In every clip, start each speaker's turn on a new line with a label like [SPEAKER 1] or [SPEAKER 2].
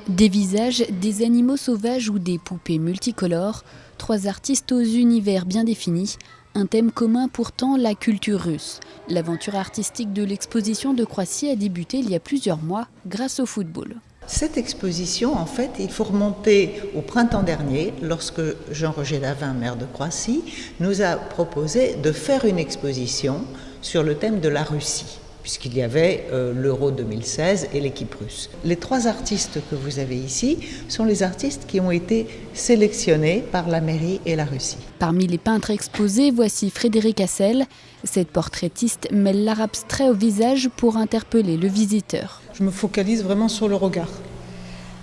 [SPEAKER 1] Des visages, des animaux sauvages ou des poupées multicolores, 3 artistes aux univers bien définis, un thème commun pourtant, la culture russe. L'aventure artistique de l'exposition de Croatie a débuté il y a plusieurs mois grâce au football.
[SPEAKER 2] Cette exposition, en fait, il faut remonter au printemps dernier, lorsque Jean-Roger Lavin, maire de Croatie, nous a proposé de faire une exposition sur le thème de la Russie, puisqu'il y avait l'Euro 2016 et l'équipe russe. Les 3 artistes que vous avez ici sont les artistes qui ont été sélectionnés par la mairie et la Russie.
[SPEAKER 1] Parmi les peintres exposés, voici Frédéric Hassel. Cette portraitiste mêle l'art abstrait au visage pour interpeller le visiteur.
[SPEAKER 3] Je me focalise vraiment sur le regard.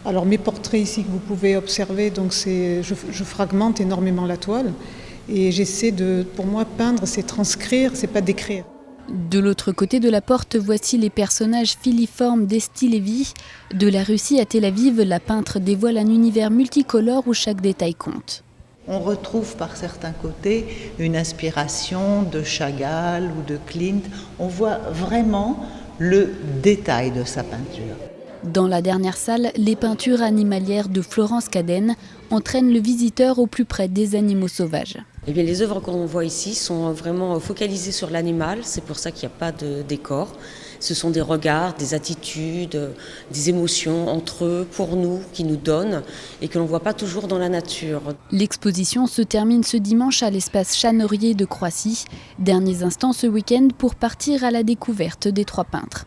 [SPEAKER 3] Alors mes portraits ici que vous pouvez observer, donc je fragmente énormément la toile et j'essaie de, pour moi, peindre, c'est transcrire, c'est pas décrire.
[SPEAKER 1] De l'autre côté de la porte, voici les personnages filiformes d'Esti Lévy. De la Russie à Tel Aviv, la peintre dévoile un univers multicolore où chaque détail compte.
[SPEAKER 2] On retrouve par certains côtés une inspiration de Chagall ou de Klimt. On voit vraiment le détail de sa peinture.
[SPEAKER 1] Dans la dernière salle, les peintures animalières de Florence Cadenne entraînent le visiteur au plus près des animaux sauvages.
[SPEAKER 4] Eh bien, les œuvres qu'on voit ici sont vraiment focalisées sur l'animal, c'est pour ça qu'il n'y a pas de décor. Ce sont des regards, des attitudes, des émotions entre eux, pour nous, qui nous donnent et que l'on ne voit pas toujours dans la nature.
[SPEAKER 1] L'exposition se termine ce dimanche à l'espace Chanorier de Croatie. Derniers instants ce week-end pour partir à la découverte des 3 peintres.